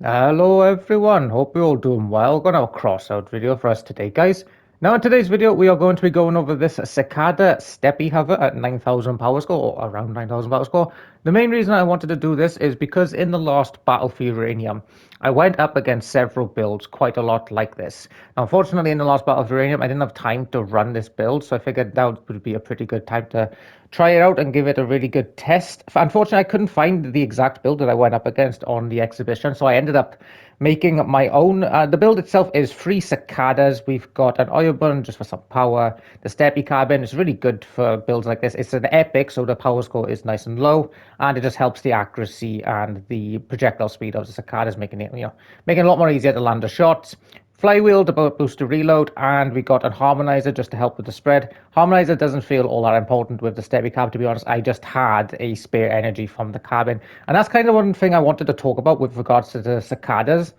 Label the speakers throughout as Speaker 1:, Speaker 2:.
Speaker 1: Hello everyone, hope you're all doing well. Got a crossout video for us today, guys. Now in today's video we are going to be going over this Cicada Steppy Hover at 9,000 power score, or around 9,000 power score. The main reason I wanted to do this is because in the last battle for Uranium I went up against several builds quite a lot like this. Now unfortunately in the last battle for Uranium I didn't have time to run this build, so I figured that would be a pretty good time to try it out and give it a really good test. Unfortunately, I couldn't find the exact build that I went up against on the exhibition, so I ended up making my own. The build itself is 3 cicadas. We've got an oil burn just for some power. The steppy carbon is really good for builds like this. It's an epic, so the power score is nice and low, and it just helps the accuracy and the projectile speed of the cicadas, making it making it a lot more easier to land the shots. Flywheel to boost the reload, and we got a harmonizer just to help with the spread. Harmonizer doesn't feel all that important with the steady cab, to be honest. I just had a spare energy from the cabin, and that's kind of one thing I wanted to talk about with regards to the cicadas.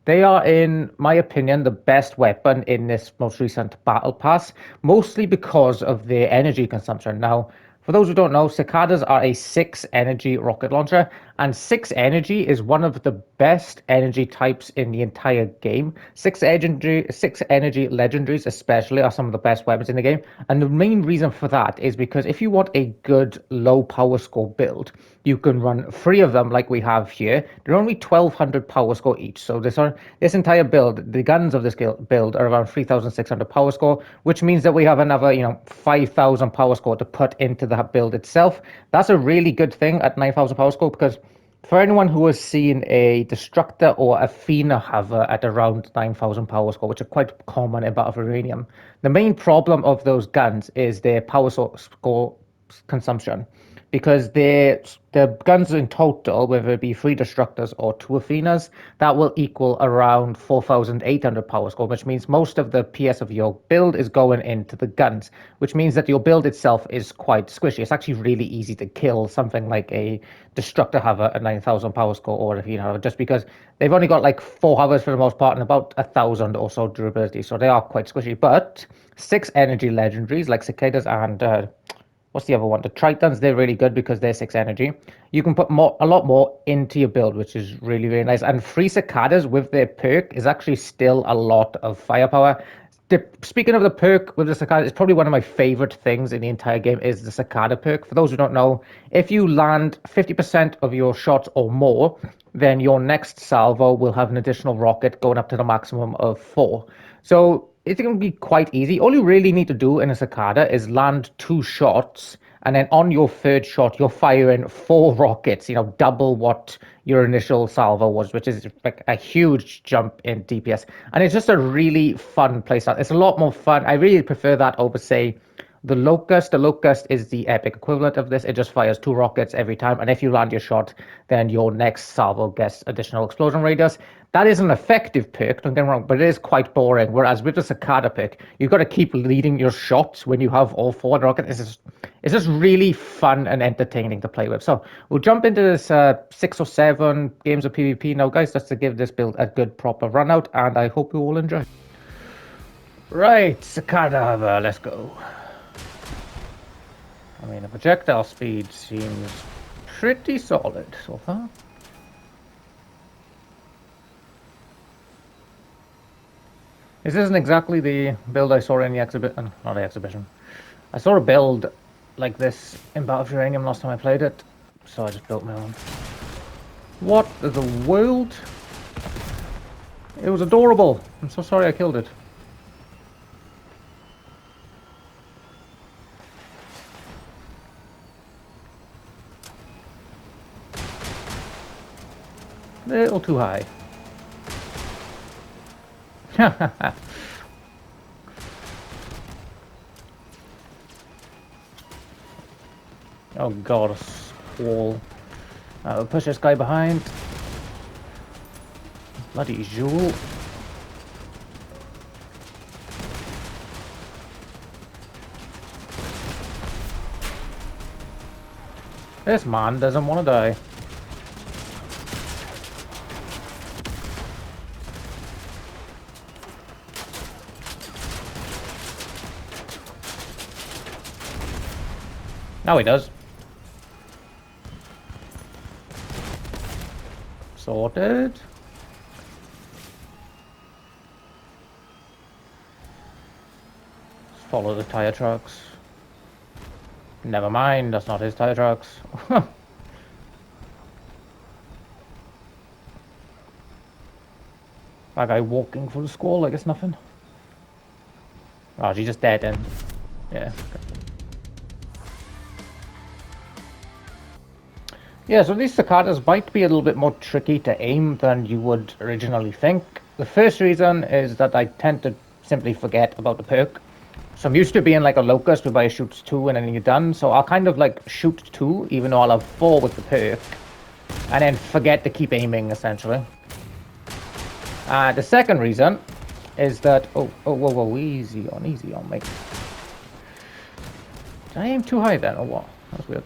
Speaker 1: They are, in my opinion, the best weapon in this most recent battle pass, mostly because of their energy consumption. Now, for those who don't know, cicadas are a 6 energy rocket launcher, and 6 energy is one of the best energy types in the entire game. 6 energy legendaries, especially, are some of the best weapons in the game. And the main reason for that is because if you want a good low power score build, you can run 3 of them like we have here. They're only 1,200 power score each. So this entire build, the guns of this build are around 3,600 power score, which means that we have another, 5,000 power score to put into the build itself. That's a really good thing at 9,000 power score, because for anyone who has seen a Destructor or a Athena hover at around 9,000 power score, which are quite common in Battle for Uranium, the main problem of those guns is their power score consumption, because the guns in total, whether it be 3 Destructors or 2 Athenas, that will equal around 4,800 power score, which means most of the PS of your build is going into the guns, which means that your build itself is quite squishy. It's actually really easy to kill something like a Destructor hover at 9,000 power score or Athena hover, just because they've only got like 4 hovers for the most part and about 1,000 or so durability, so they are quite squishy. But 6 energy legendaries like Cicadas and what's the other one? The Tritons, they're really good because they're 6 energy. You can put a lot more into your build, which is really, really nice. And 3 cicadas with their perk is actually still a lot of firepower. Speaking of the perk with the cicada, it's probably one of my favorite things in the entire game is the cicada perk. For those who don't know, if you land 50% of your shots or more, then your next salvo will have an additional rocket going up to the maximum of 4. So it's going to be quite easy. All you really need to do in a cicada is land 2 shots, and then on your 3rd shot, you're firing 4 rockets, double what your initial salvo was, which is like a huge jump in DPS. And it's just a really fun playstyle. It's a lot more fun. I really prefer that over, say, the Locust. The Locust is the epic equivalent of this. It just fires 2 rockets every time, and if you land your shot, then your next salvo gets additional explosion radius. That is an effective perk, don't get me wrong, but it is quite boring. Whereas with the Cicada pick, you've got to keep leading your shots when you have all 4 rockets. It's just really fun and entertaining to play with. So we'll jump into this 6 or 7 games of PvP now, guys, just to give this build a good proper run out, and I hope you all enjoy. Right, Cicada, let's go. I mean, the projectile speed seems pretty solid so far. This isn't exactly the build I saw in the exhibition. Not the exhibition. I saw a build like this in Battle for Uranium last time I played it, so I just built my own. What the world? It was adorable. I'm so sorry I killed it. A little too high. Oh god, a squall. We'll push this guy behind. Bloody Jewel. This man doesn't want to die. Now he does. Sorted. Let's follow the tire trucks. Never mind, that's not his tire trucks. That guy walking through the squall like it's nothing. Oh, she's just dead then. Yeah. Yeah, so these cicadas might be a little bit more tricky to aim than you would originally think. The first reason is that I tend to simply forget about the perk. So I'm used to being like a locust whereby it shoots 2 and then you're done. So I'll kind of like shoot 2 even though I'll have 4 with the perk. And then forget to keep aiming essentially. The second reason is that... whoa, easy on, mate. Did I aim too high then or what? That's weird.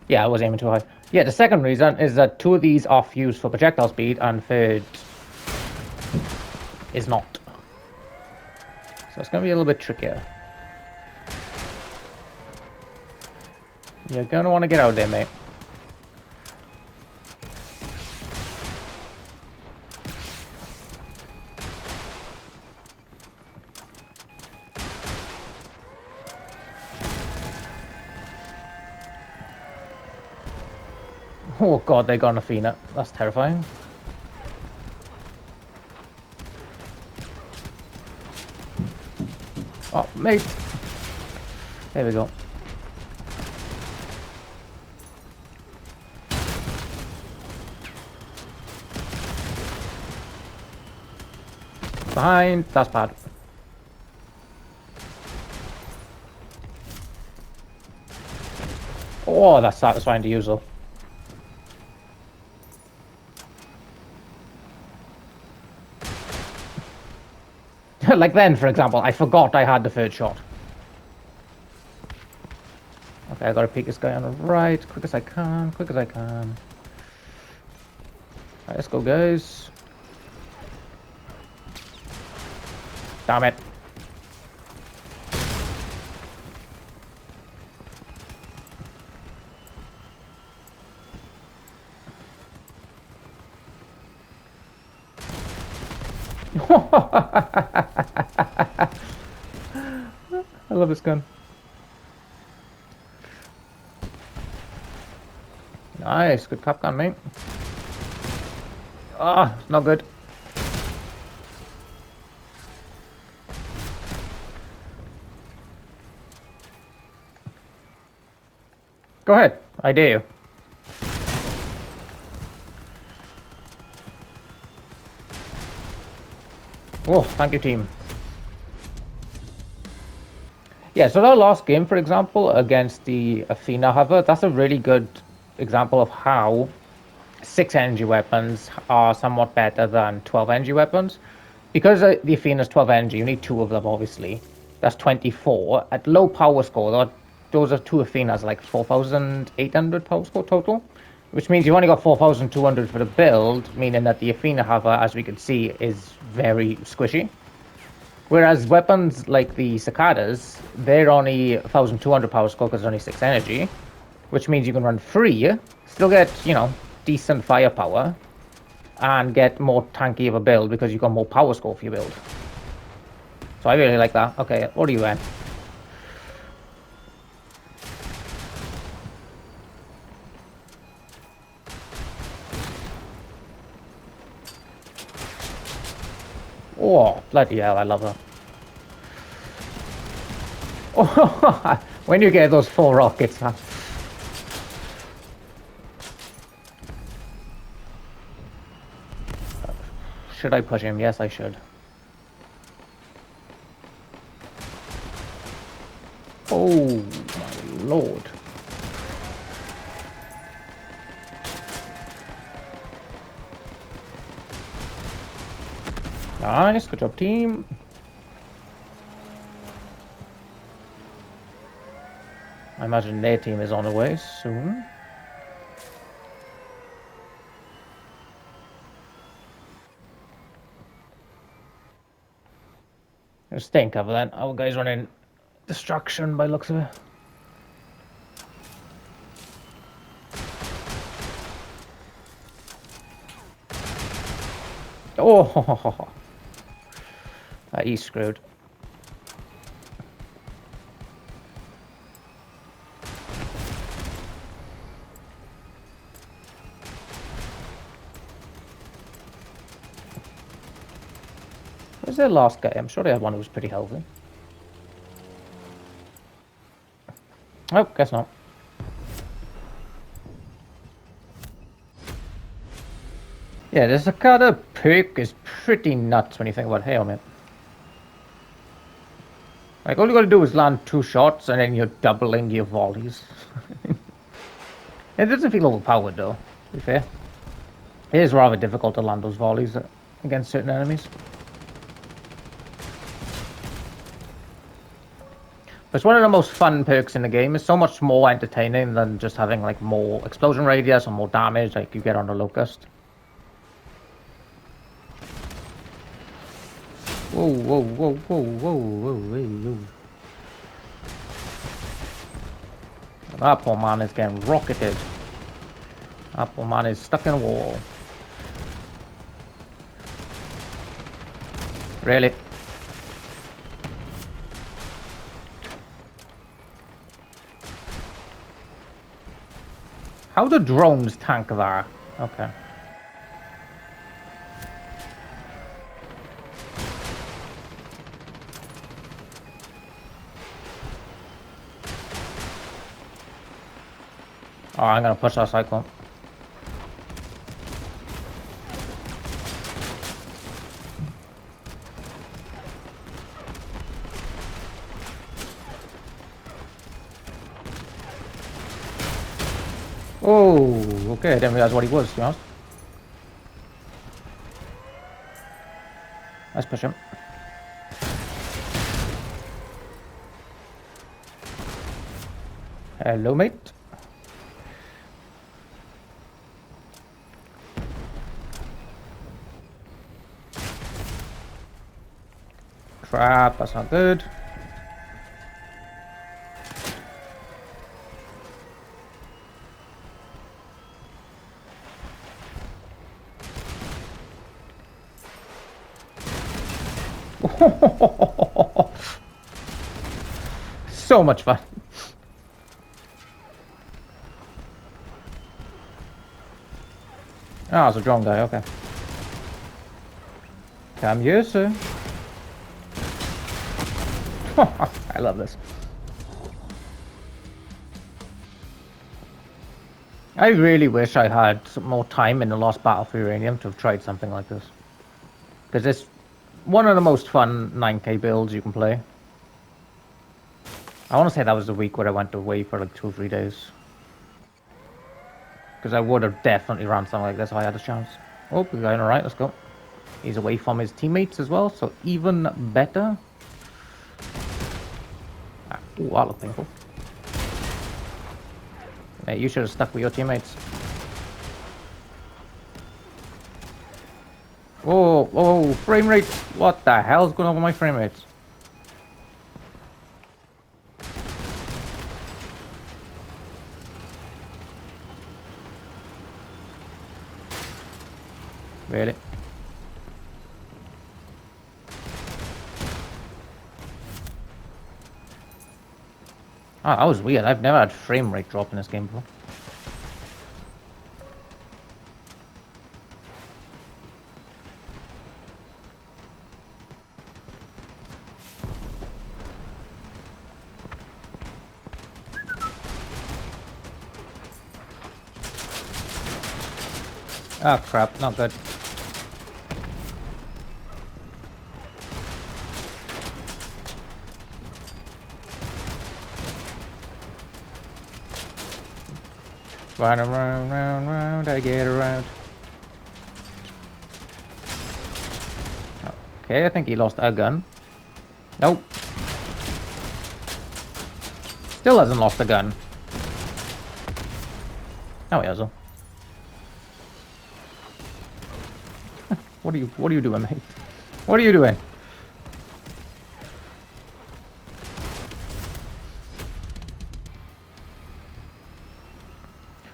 Speaker 1: Yeah, I was aiming too high. Yeah, the second reason is that 2 of these are fused for projectile speed and third is not. So it's going to be a little bit trickier. You're going to want to get out there, mate. Oh god, they got an Athena. That's terrifying. Oh, mate. There we go. Behind. That's bad. Oh, that's satisfying to use though. Like then, for example, I forgot I had the third shot. Okay, I gotta peek this guy on the right, quick as I can, quick as I can. Alright, let's go, guys. Damn it. I love this gun. Nice, good cap gun, mate. Ah, it's not good. Go ahead, I dare you. Oh, thank you, team. Yeah, so that last game, for example, against the Athena hover, that's a really good example of how 6 energy weapons are somewhat better than 12 energy weapons. Because the Athena's 12 energy, you need 2 of them, obviously. That's 24. At low power score, those are 2 Athenas, like 4,800 power score total. Which means you've only got 4,200 for the build, meaning that the Athena hover, as we can see, is very squishy. Whereas weapons like the cicadas, they're only 1,200 power score because there's only 6 energy. Which means you can run free, still get, you know, decent firepower, and get more tanky of a build because you've got more power score for your build. So I really like that. Okay, what are you at? Oh, bloody hell, I love her. Oh, when you get those 4 rockets, man. Should I push him? Yes, I should. Oh, my lord. Nice, good job, team. I imagine their team is on the way soon. Just stay in cover then. Our guy's running destruction by looks of it. Oh, he's screwed. Where's their last guy? I'm sure they had one who was pretty healthy. Oh, guess not. Yeah, the Cicada Perk is pretty nuts when you think about hail, man. Like, all you gotta do is land 2 shots and then you're doubling your volleys. It doesn't feel overpowered, though, to be fair. It is rather difficult to land those volleys against certain enemies. But it's one of the most fun perks in the game. It's so much more entertaining than just having, like, more explosion radius or more damage like you get on the Locust. Whoa, whoa, whoa, whoa, whoa, whoa, whoa. That poor man is getting rocketed. That poor man is stuck in a wall. Really? How do drones tank that? Okay. Oh, I'm gonna push that cyclone. Oh, okay. I didn't realize what he was, to be honest. Let's push him. Hello, mate. Crap, that's not good. So much fun. Ah, it's a drone guy, okay. Come here, sir. I love this. I really wish I had some more time in the Lost Battle for Uranium to have tried something like this. Because it's one of the most fun 9k builds you can play. I want to say that was the week where I went away for like 2 or 3 days. Because I would have definitely run something like this if I had a chance. Oh, we're going alright, let's go. He's away from his teammates as well, so even better. Ah, ooh, that looked painful. Hey, you should have stuck with your teammates. Oh, oh, frame rate. What the hell is going on with my frame rates? Really? Oh, that was weird. I've never had frame rate drop in this game before. Ah, crap. Not good. Run around, round, round, I get around. Okay, I think he lost a gun. Nope. Still hasn't lost a gun. Oh, he hasn't. What are you doing, mate? What are you doing?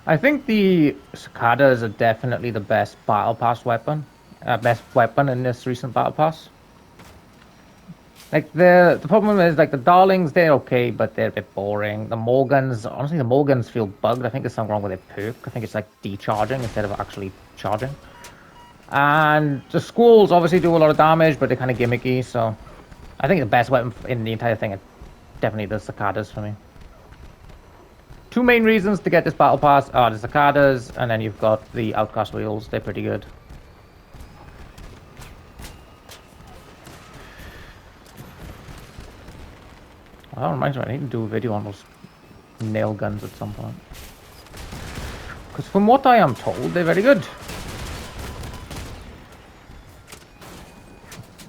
Speaker 1: I think the cicadas are definitely the best battle pass weapon. Best weapon in this recent battle pass. Like the problem is like the Darlings, they're okay, but they're a bit boring. The Morgans, honestly, the Morgans feel bugged. I think there's something wrong with their perk. I think it's like decharging instead of actually charging. And the Squalls obviously do a lot of damage, but they're kind of gimmicky. So I think the best weapon in the entire thing are definitely the Cicadas for me. Two main reasons to get this battle pass are the Cicadas, and then you've got the Outcast wheels. They're pretty good. Well, that reminds me, I need to do a video on those nail guns at some point. Because from what I am told, they're very good.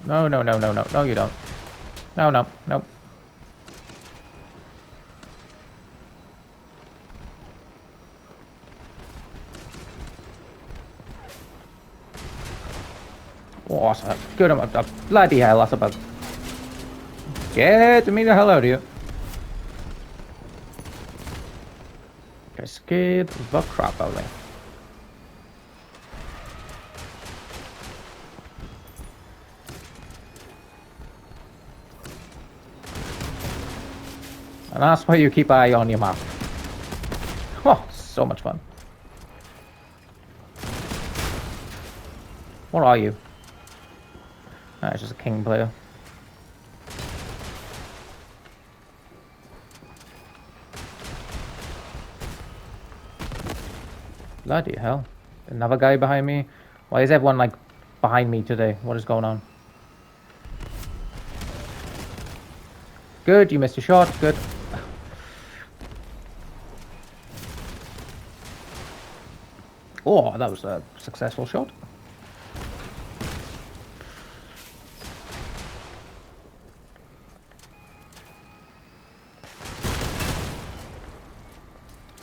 Speaker 1: No, no, no, no, no. No, you don't. No, no, no. Oh, that's a good amount of bloody hell, that's a bug. Get me the hell out of here. I scared the crap out of me. And that's why you keep an eye on your map. Oh, so much fun. What are you? Ah, it's just a king player. Bloody hell. Another guy behind me. Why is everyone like behind me today? What is going on? Good, you missed your shot. Good. Oh, that was a successful shot.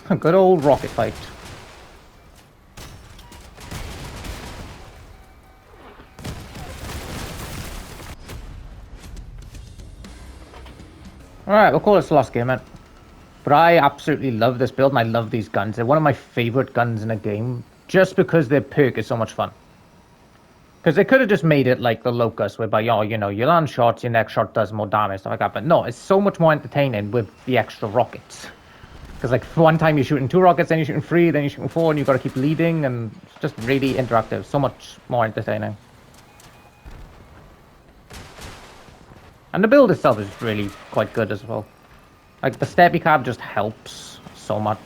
Speaker 1: A good old rocket fight. Alright, we'll call this the last game, man. But I absolutely love this build and I love these guns. They're one of my favorite guns in a game just because their perk is so much fun. Because they could have just made it like the Locust, whereby, oh, you know, you land shots, your next shot does more damage, stuff like that. But no, it's so much more entertaining with the extra rockets. Because, like, for one time you're shooting 2 rockets, then you're shooting 3, then you're shooting 4, and you've got to keep leading, and it's just really interactive. So much more entertaining. And the build itself is really quite good as well. Like, the steppy cab just helps so much.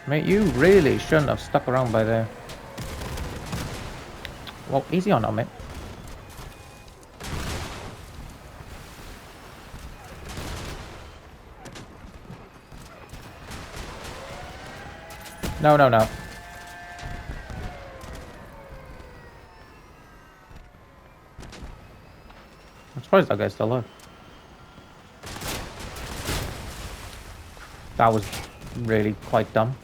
Speaker 1: Mate, you really shouldn't have stuck around by there. Well, easy on that, mate. No, no, no. I'm surprised that guy's still alive. That was really quite dumb.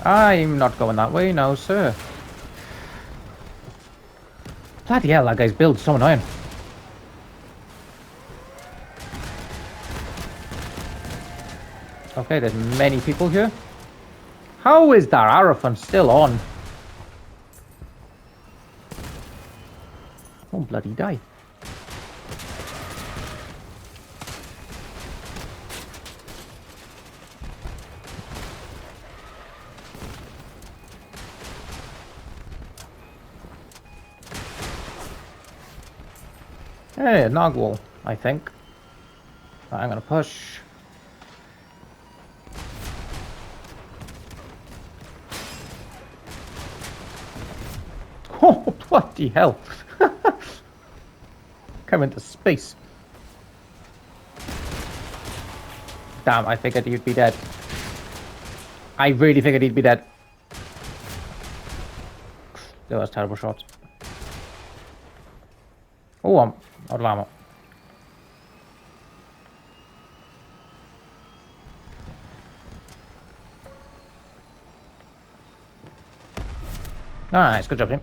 Speaker 1: I'm not going that way, no, sir. Bloody hell, that guy's build's so annoying. Okay, there's many people here. How is that Araphant still on? Oh, bloody die. Hey, Nogwall, I think. I'm gonna push. Oh, bloody hell. Come into space. Damn, I figured you'd be dead. I really figured he'd be dead. That was terrible shots. Oh, I'm out of ammo. Nice, good job, team.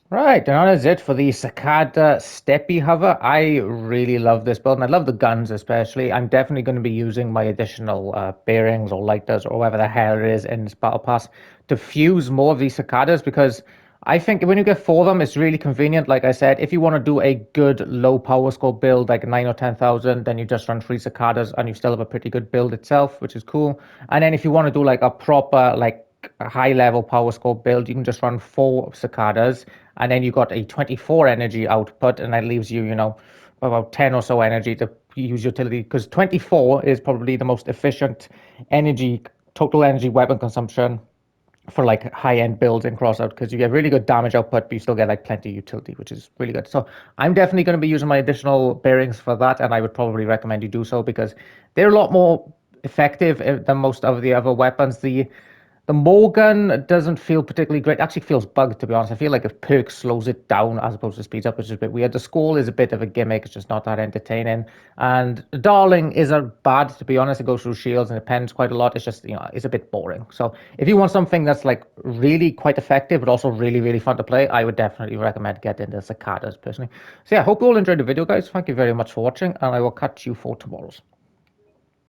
Speaker 1: Right, and that is it for the Cicada Steppy Hover. I really love this build, and I love the guns especially. I'm definitely going to be using my additional bearings or lighters or whatever the hell it is in this battle pass to fuse more of these cicadas because I think when you get four of them, it's really convenient. Like I said, if you want to do a good low power score build, like 9 or 10,000, then you just run three cicadas and you still have a pretty good build itself, which is cool. And then if you want to do like a proper, like a high level power score build, you can just run four cicadas and then you got a 24 energy output, and that leaves you, about 10 or so energy to use utility because 24 is probably the most efficient energy, total energy weapon consumption for like high-end builds in Crossout because you get really good damage output, but you still get like plenty of utility, which is really good. So I'm definitely going to be using my additional bearings for that, and I would probably recommend you do so because they're a lot more effective than most of the other weapons. The Morgan doesn't feel particularly great. It actually feels bugged, to be honest. I feel like if Perk slows it down as opposed to speeds up, which is a bit weird. The Skull is a bit of a gimmick. It's just not that entertaining. And the Darling isn't bad, to be honest. It goes through shields and it pens quite a lot. It's just, it's a bit boring. So if you want something that's like really quite effective, but also really, really fun to play, I would definitely recommend getting the Cicadas personally. So yeah, hope you all enjoyed the video, guys. Thank you very much for watching, and I will catch you for tomorrow's.